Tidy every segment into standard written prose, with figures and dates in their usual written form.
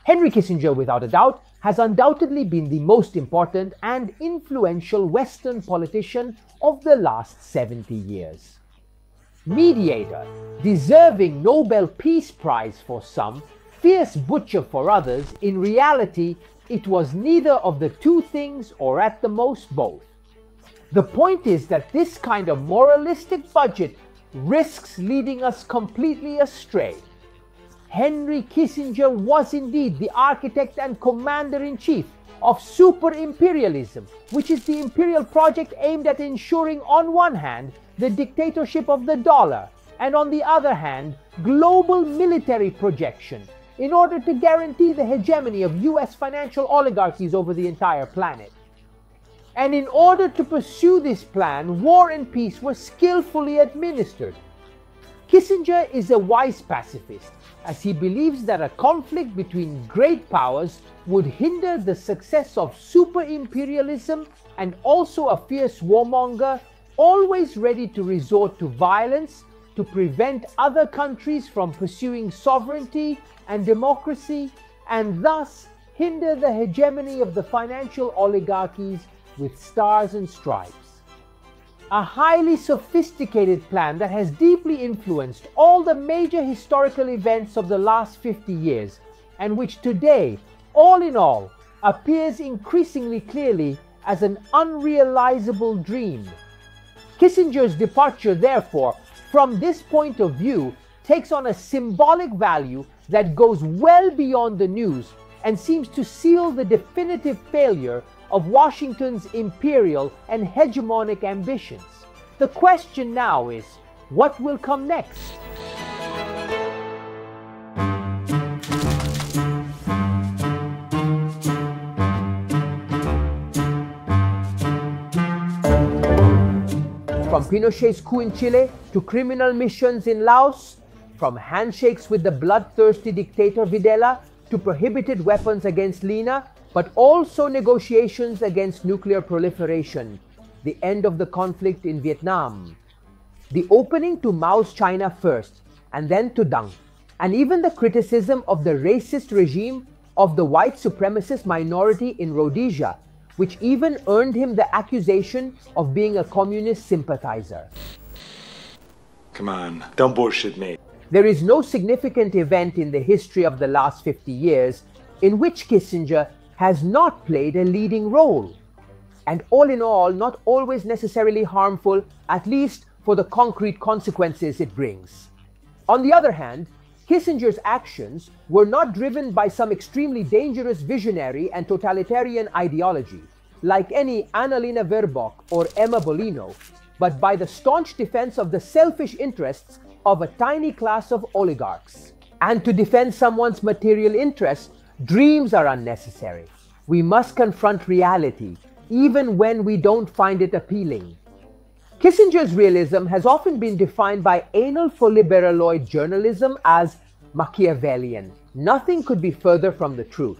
Henry Kissinger, without a doubt, has undoubtedly been the most important and influential Western politician of the last 70 years. Mediator, deserving Nobel Peace Prize for some, fierce butcher for others, in reality, it was neither of the two things or at the most both. The point is that this kind of moralistic budget risks leading us completely astray. Henry Kissinger was indeed the architect and commander-in-chief of super-imperialism, which is the imperial project aimed at ensuring, on one hand, the dictatorship of the dollar, and on the other hand, global military projection, in order to guarantee the hegemony of US financial oligarchies over the entire planet. And in order to pursue this plan, war and peace were skillfully administered. Kissinger is a wise pacifist, as he believes that a conflict between great powers would hinder the success of super-imperialism, and also a fierce warmonger, always ready to resort to violence to prevent other countries from pursuing sovereignty and democracy, and thus hinder the hegemony of the financial oligarchies with stars and stripes. A highly sophisticated plan that has deeply influenced all the major historical events of the last 50 years, and which today, all in all, appears increasingly clearly as an unrealizable dream. Kissinger's departure, therefore, from this point of view, takes on a symbolic value that goes well beyond the news and seems to seal the definitive failure of Washington's imperial and hegemonic ambitions. The question now is, what will come next? From Pinochet's coup in Chile to criminal missions in Laos, from handshakes with the bloodthirsty dictator Videla to prohibited weapons against Lina, but also negotiations against nuclear proliferation, the end of the conflict in Vietnam, the opening to Mao's China first, and then to Deng, and even the criticism of the racist regime of the white supremacist minority in Rhodesia, which even earned him the accusation of being a communist sympathizer. Come on, don't bullshit me. There is no significant event in the history of the last 50 years in which Kissinger has not played a leading role, and all in all, not always necessarily harmful, at least for the concrete consequences it brings. On the other hand, Kissinger's actions were not driven by some extremely dangerous visionary and totalitarian ideology, like any Annalena Baerbock or Emma Bolino, but by the staunch defense of the selfish interests of a tiny class of oligarchs. And to defend someone's material interests, dreams are unnecessary. We must confront reality, even when we don't find it appealing. Kissinger's realism has often been defined by anal liberaloid journalism as Machiavellian. Nothing could be further from the truth.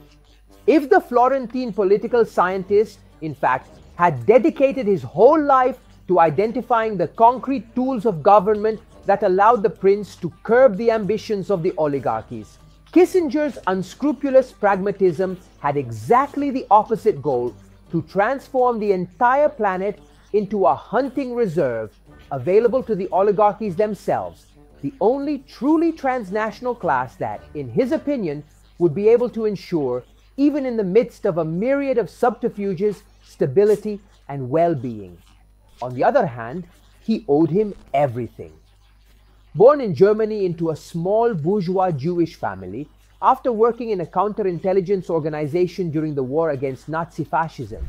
If the Florentine political scientist, in fact, had dedicated his whole life to identifying the concrete tools of government that allowed the prince to curb the ambitions of the oligarchies, Kissinger's unscrupulous pragmatism had exactly the opposite goal: to transform the entire planet into a hunting reserve available to the oligarchies themselves, the only truly transnational class that, in his opinion, would be able to ensure, even in the midst of a myriad of subterfuges, stability and well-being. On the other hand, he owed him everything. Born in Germany into a small bourgeois Jewish family, after working in a counterintelligence organization during the war against Nazi fascism,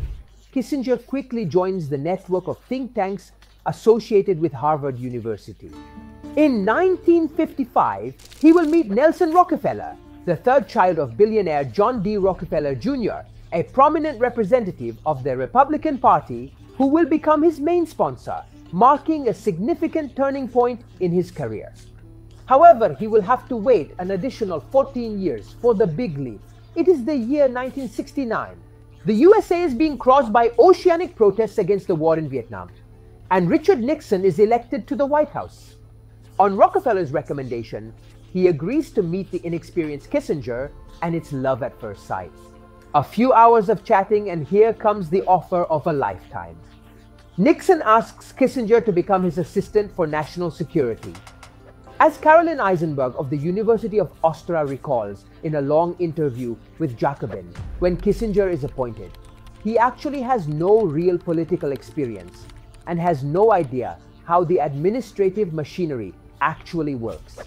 Kissinger quickly joins the network of think tanks associated with Harvard University. In 1955, he will meet Nelson Rockefeller, the third child of billionaire John D. Rockefeller Jr., a prominent representative of the Republican Party who will become his main sponsor, marking a significant turning point in his career. However, he will have to wait an additional 14 years for the big leap. It is the year 1969. The USA is being crossed by oceanic protests against the war in Vietnam, and Richard Nixon is elected to the White House. On Rockefeller's recommendation, he agrees to meet the inexperienced Kissinger, and it's love at first sight. A few hours of chatting, and here comes the offer of a lifetime. Nixon asks Kissinger to become his assistant for national security. As Caroline Eisenberg of the University of Ostra recalls in a long interview with Jacobin, when Kissinger is appointed, he actually has no real political experience and has no idea how the administrative machinery actually works.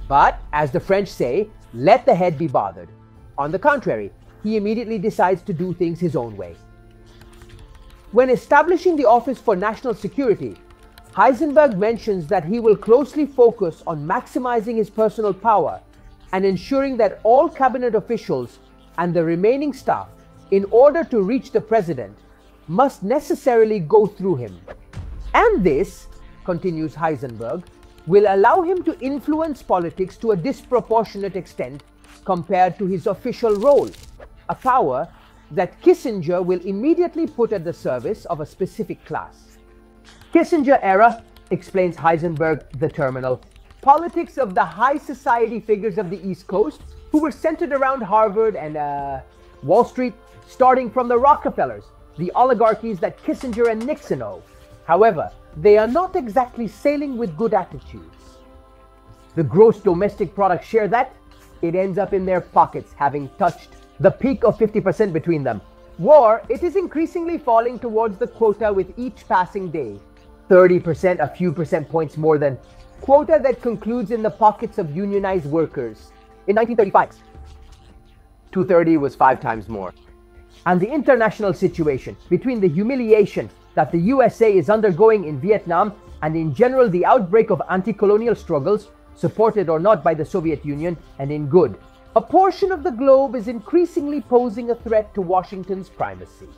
But, as the French say, let the head be bothered. On the contrary, he immediately decides to do things his own way. When establishing the Office for National Security, Heisenberg mentions that he will closely focus on maximizing his personal power and ensuring that all cabinet officials and the remaining staff, in order to reach the president, must necessarily go through him. And this, continues Heisenberg, will allow him to influence politics to a disproportionate extent compared to his official role, a power that Kissinger will immediately put at the service of a specific class. Kissinger era, explains Heisenberg, the terminal, politics of the high society figures of the East Coast who were centered around Harvard and Wall Street, starting from the Rockefellers, the oligarchies that Kissinger and Nixon owe. However, they are not exactly sailing with good attitudes. The gross domestic product share that, it ends up in their pockets, having touched the peak of 50% between them. War, it is increasingly falling towards the quota with each passing day. 30%, a few percent points more than quota that concludes in the pockets of unionized workers. In 1935, 230 was 5 times more. And the international situation, between the humiliation that the USA is undergoing in Vietnam and in general the outbreak of anti-colonial struggles, supported or not by the Soviet Union, and in good, a portion of the globe is increasingly posing a threat to Washington's primacy.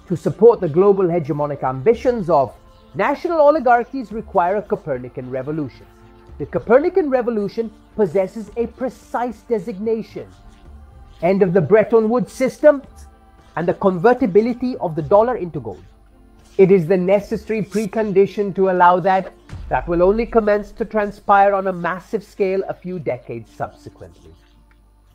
To support the global hegemonic ambitions of national oligarchies require a Copernican revolution. The Copernican revolution possesses a precise designation: end of the Bretton Woods system and the convertibility of the dollar into gold. It is the necessary precondition to allow that will only commence to transpire on a massive scale a few decades subsequently.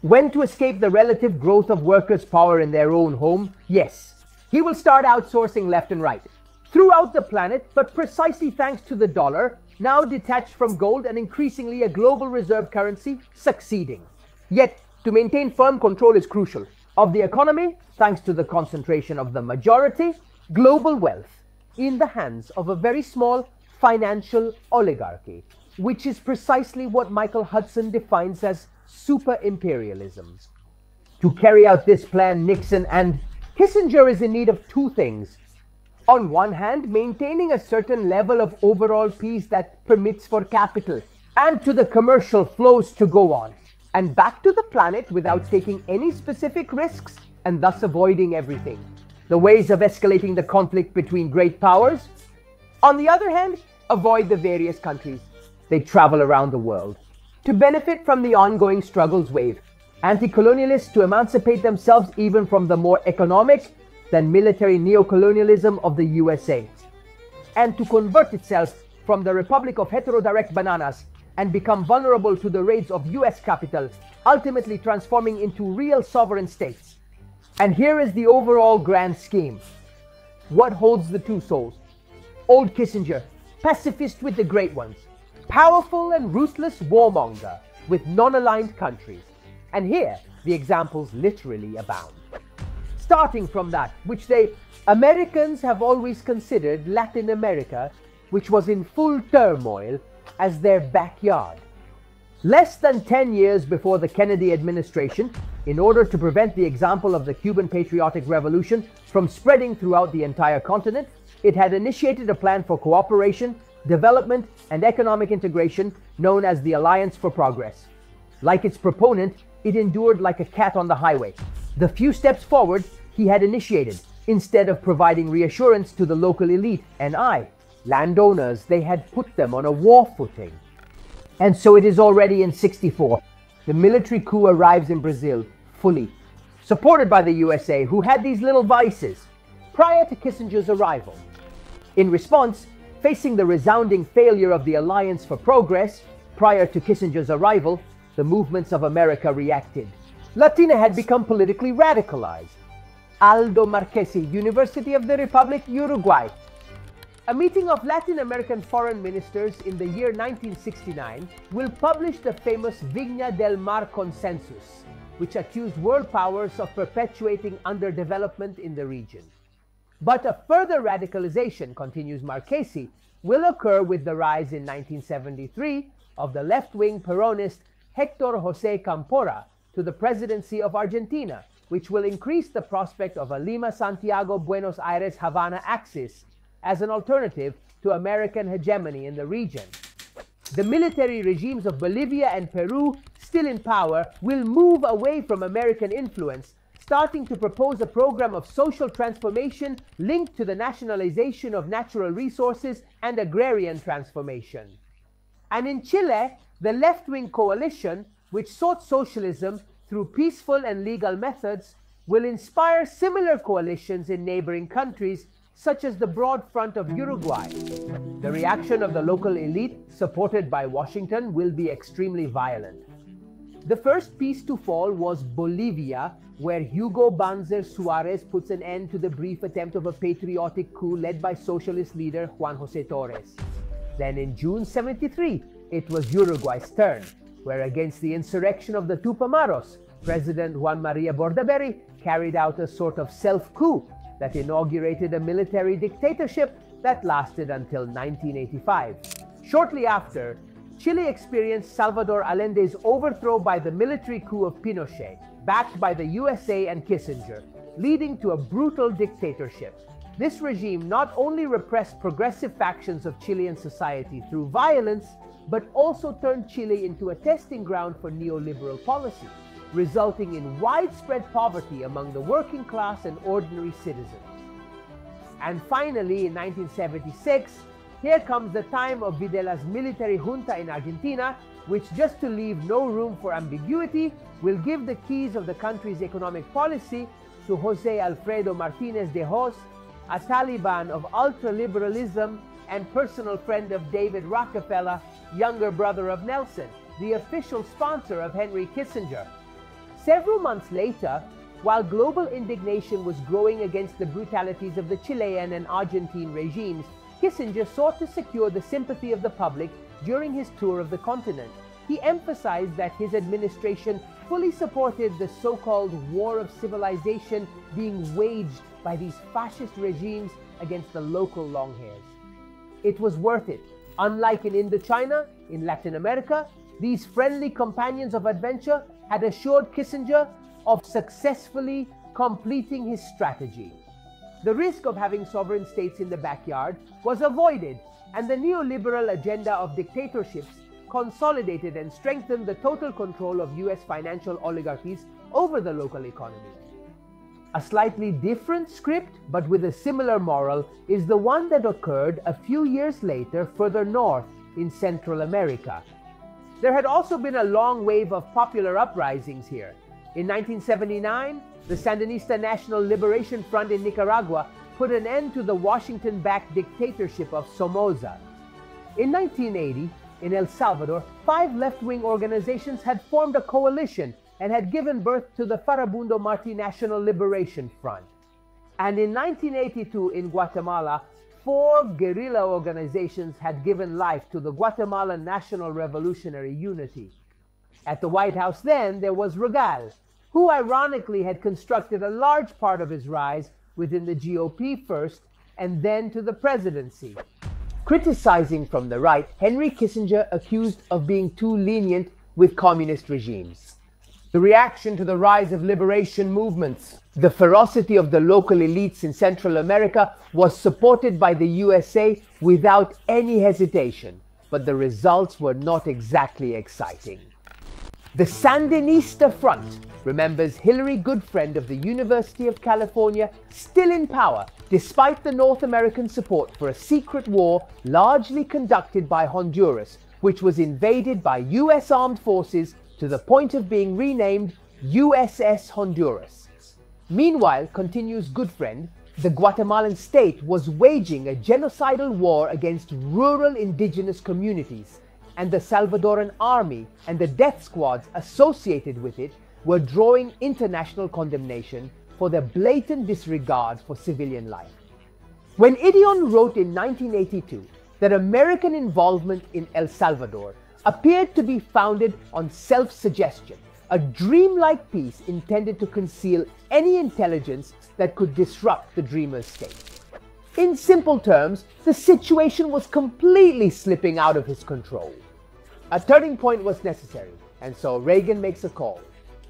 When to escape the relative growth of workers' power in their own home? Yes, he will start outsourcing left and right, throughout the planet, but precisely thanks to the dollar, now detached from gold and increasingly a global reserve currency, succeeding. Yet, to maintain firm control is crucial of the economy, thanks to the concentration of the majority, global wealth in the hands of a very small financial oligarchy, which is precisely what Michael Hudson defines as super-imperialism. To carry out this plan, Nixon and Kissinger is in need of two things. On one hand, maintaining a certain level of overall peace that permits for capital and to the commercial flows to go on, and back to the planet without taking any specific risks and thus avoiding everything. The ways of escalating the conflict between great powers. On the other hand, avoid the various countries. They travel around the world to benefit from the ongoing struggles wave. Anti-colonialists to emancipate themselves even from the more economic than military neocolonialism of the USA, and to convert itself from the republic of heterodirect bananas and become vulnerable to the raids of US capital, ultimately transforming into real sovereign states. And here is the overall grand scheme. What holds the two souls? Old Kissinger, pacifist with the great ones, powerful and ruthless warmonger with non-aligned countries. And here, the examples literally abound. Starting from that, which Americans have always considered Latin America, which was in full turmoil, as their backyard. Less than 10 years before the Kennedy administration, in order to prevent the example of the Cuban Patriotic Revolution from spreading throughout the entire continent, it had initiated a plan for cooperation, development, and economic integration known as the Alliance for Progress. Like its proponent, it endured like a cat on the highway. The few steps forward he had initiated, instead of providing reassurance to the local elite and landowners, they had put them on a war footing. And so it is already in '64. The military coup arrives in Brazil, fully supported by the USA, who had these little vices prior to Kissinger's arrival. In response, facing the resounding failure of the Alliance for Progress, Prior to Kissinger's arrival, the movements of America reacted. Latina had become politically radicalized. Aldo Marchesi, University of the Republic, Uruguay. A meeting of Latin American foreign ministers in the year 1969 will publish the famous Viña del Mar Consensus, which accused world powers of perpetuating underdevelopment in the region. But a further radicalization, continues Marchesi, will occur with the rise in 1973 of the left-wing Peronist Héctor José Cámpora to the presidency of Argentina, which will increase the prospect of a Lima-Santiago-Buenos Aires-Havana axis as an alternative to American hegemony in the region. The military regimes of Bolivia and Peru, still in power, will move away from American influence, starting to propose a program of social transformation linked to the nationalization of natural resources and agrarian transformation. And in Chile, the left-wing coalition, which sought socialism through peaceful and legal methods, will inspire similar coalitions in neighboring countries such as the Broad Front of Uruguay. The reaction of the local elite, supported by Washington, will be extremely violent. The first piece to fall was Bolivia, where Hugo Banzer Suarez puts an end to the brief attempt of a patriotic coup led by socialist leader Juan José Torres. Then in June '73, it was Uruguay's turn, where against the insurrection of the Tupamaros, President Juan María Bordaberry carried out a sort of self-coup that inaugurated a military dictatorship that lasted until 1985. Shortly after, Chile experienced Salvador Allende's overthrow by the military coup of Pinochet, backed by the USA and Kissinger, leading to a brutal dictatorship. This regime not only repressed progressive factions of Chilean society through violence, but also turned Chile into a testing ground for neoliberal policy, resulting in widespread poverty among the working class and ordinary citizens. And finally, in 1976, here comes the time of Videla's military junta in Argentina, which, just to leave no room for ambiguity, will give the keys of the country's economic policy to José Alfredo Martínez de Hoz, a Taliban of ultra-liberalism and personal friend of David Rockefeller, younger brother of Nelson, the official sponsor of Henry Kissinger. Several months later, while global indignation was growing against the brutalities of the Chilean and Argentine regimes, Kissinger sought to secure the sympathy of the public during his tour of the continent. He emphasized that his administration fully supported the so-called war of civilization being waged by these fascist regimes against the local longhairs. It was worth it. Unlike in Indochina, in Latin America, these friendly companions of adventure had assured Kissinger of successfully completing his strategy. The risk of having sovereign states in the backyard was avoided, and the neoliberal agenda of dictatorships consolidated and strengthened the total control of US financial oligarchies over the local economy. A slightly different script, but with a similar moral, is the one that occurred a few years later further north in Central America. There had also been a long wave of popular uprisings here. In 1979, the Sandinista National Liberation Front in Nicaragua put an end to the Washington-backed dictatorship of Somoza. In 1980, in El Salvador, 5 left-wing organizations had formed a coalition and had given birth to the Farabundo Martí National Liberation Front. And in 1982, in Guatemala, 4 guerrilla organizations had given life to the Guatemalan National Revolutionary Unity. At the White House then, there was Regal, who ironically had constructed a large part of his rise within the GOP first and then to the presidency. Criticizing from the right, Henry Kissinger accused of being too lenient with communist regimes. The reaction to the rise of liberation movements, the ferocity of the local elites in Central America was supported by the USA without any hesitation, but the results were not exactly exciting. The Sandinista Front remembers Hillary Goodfriend of the University of California, still in power despite the North American support for a secret war largely conducted by Honduras, which was invaded by US armed forces to the point of being renamed USS Honduras. Meanwhile, continues Goodfriend, the Guatemalan state was waging a genocidal war against rural indigenous communities, and the Salvadoran army and the death squads associated with it were drawing international condemnation for their blatant disregard for civilian life. When Ideon wrote in 1982 that American involvement in El Salvador appeared to be founded on self-suggestion, a dreamlike piece intended to conceal any intelligence that could disrupt the dreamer's state. In simple terms, the situation was completely slipping out of his control. A turning point was necessary, and so Reagan makes a call.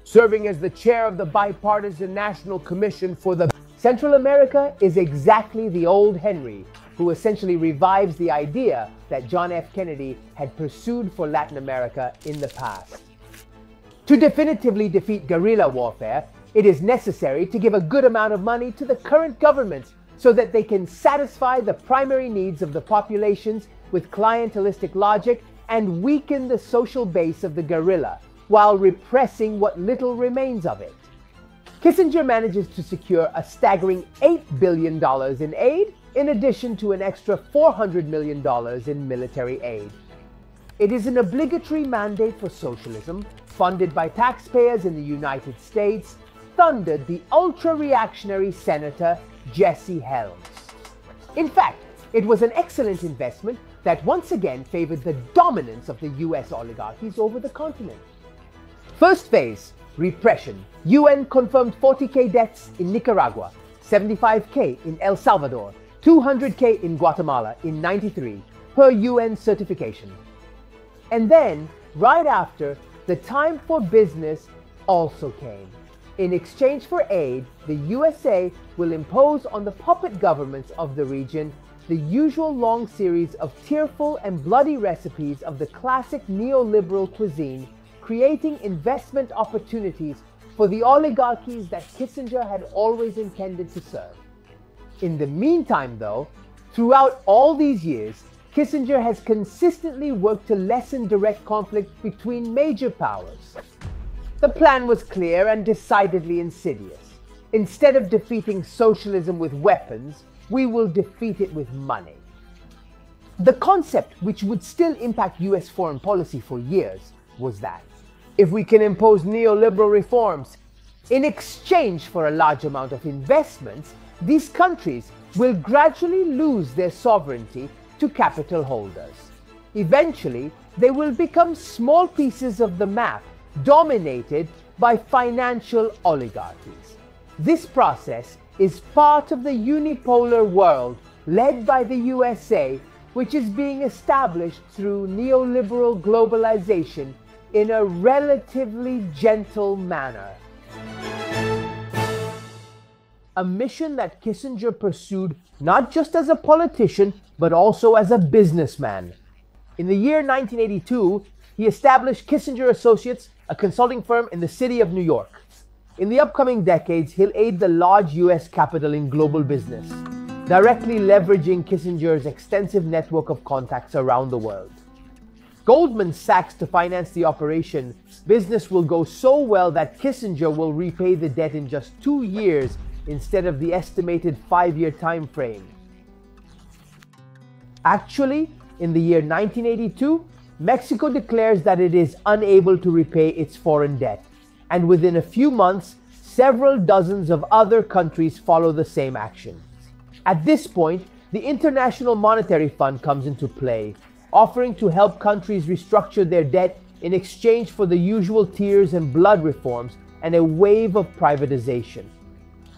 Serving as the chair of the Bipartisan National Commission for the Central America is exactly the old Henry, who essentially revives the idea that John F. Kennedy had pursued for Latin America in the past. To definitively defeat guerrilla warfare, it is necessary to give a good amount of money to the current governments so that they can satisfy the primary needs of the populations with clientelistic logic and weaken the social base of the guerrilla, while repressing what little remains of it. Kissinger manages to secure a staggering $8 billion in aid, in addition to an extra $400 million in military aid. It is an obligatory mandate for socialism, funded by taxpayers in the United States, thundered the ultra-reactionary Senator Jesse Helms. In fact, it was an excellent investment that once again favored the dominance of the US oligarchies over the continent. First phase, repression. UN confirmed 40,000 deaths in Nicaragua, 75,000 in El Salvador, 200,000 in Guatemala in '93, per UN certification. And then, right after, the time for business also came. In exchange for aid, the USA will impose on the puppet governments of the region the usual long series of tearful and bloody recipes of the classic neoliberal cuisine, creating investment opportunities for the oligarchies that Kissinger had always intended to serve. In the meantime, though, throughout all these years, Kissinger has consistently worked to lessen direct conflict between major powers. The plan was clear and decidedly insidious. Instead of defeating socialism with weapons, we will defeat it with money. The concept, which would still impact US foreign policy for years, was that if we can impose neoliberal reforms in exchange for a large amount of investments, these countries will gradually lose their sovereignty to capital holders. Eventually, they will become small pieces of the map dominated by financial oligarchies. This process is part of the unipolar world led by the USA, which is being established through neoliberal globalization in a relatively gentle manner. A mission that Kissinger pursued not just as a politician, but also as a businessman. In the year 1982, he established Kissinger Associates, a consulting firm in the city of New York. In the upcoming decades, he'll aid the large US capital in global business, directly leveraging Kissinger's extensive network of contacts around the world. Goldman Sachs to finance the operation, business will go so well that Kissinger will repay the debt in just 2 years instead of the estimated 5-year time frame. Actually, in the year 1982, Mexico declares that it is unable to repay its foreign debt, and within a few months, several dozens of other countries follow the same action. At this point, the International Monetary Fund comes into play, offering to help countries restructure their debt in exchange for the usual tears and blood reforms and a wave of privatization.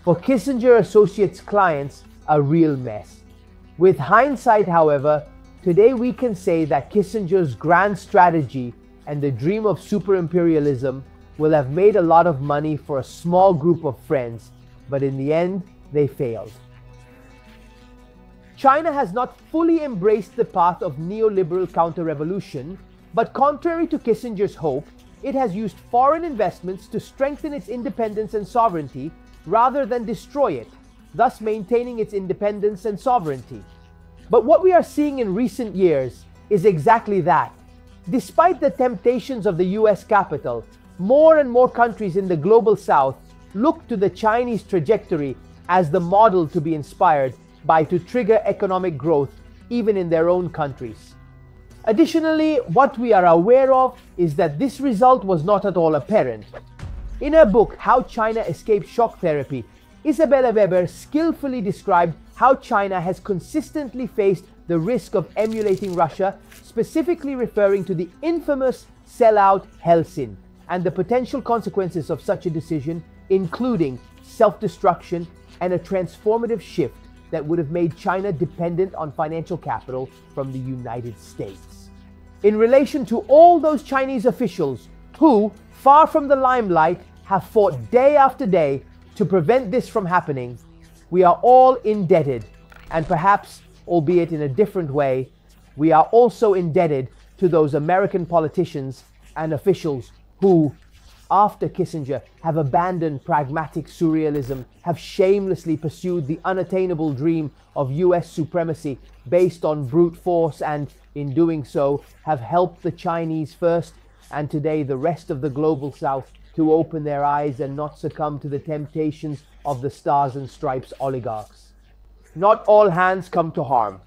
For Kissinger Associates clients, a real mess. With hindsight, however, today we can say that Kissinger's grand strategy and the dream of super-imperialism will have made a lot of money for a small group of friends, but in the end, they failed. China has not fully embraced the path of neoliberal counter-revolution, but contrary to Kissinger's hope, it has used foreign investments to strengthen its independence and sovereignty rather than destroy it, thus maintaining its independence and sovereignty. But what we are seeing in recent years is exactly that. Despite the temptations of the US capital, more and more countries in the global south look to the Chinese trajectory as the model to be inspired by to trigger economic growth even in their own countries. Additionally, what we are aware of is that this result was not at all apparent. In her book, How China Escaped Shock Therapy, Isabella Weber skillfully described how China has consistently faced the risk of emulating Russia, specifically referring to the infamous sellout Helsin and the potential consequences of such a decision, including self-destruction and a transformative shift that would have made China dependent on financial capital from the United States. In relation to all those Chinese officials who, far from the limelight, have fought day after day to prevent this from happening, we are all indebted, and perhaps, albeit in a different way, we are also indebted to those American politicians and officials who, after Kissinger, have abandoned pragmatic surrealism, have shamelessly pursued the unattainable dream of US supremacy based on brute force, and in doing so have helped the Chinese first and today the rest of the global South to open their eyes and not succumb to the temptations of the stars and stripes oligarchs. Not all hands come to harm.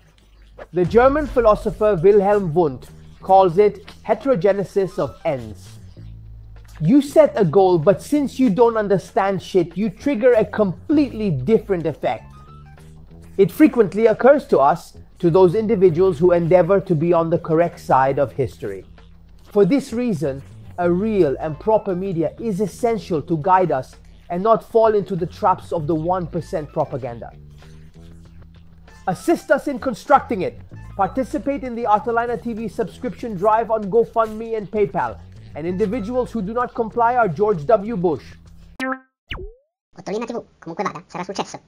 The German philosopher Wilhelm Wundt calls it heterogenesis of ends. You set a goal, but since you don't understand shit, you trigger a completely different effect. It frequently occurs to us, to those individuals who endeavor to be on the correct side of history. For this reason, a real and proper media is essential to guide us and not fall into the traps of the 1% propaganda. Assist us in constructing it. Participate in the OTTOLINATV subscription drive on GoFundMe and PayPal. And individuals who do not comply are George W. Bush. OTTOLINATV, comunque vada, sarà successo.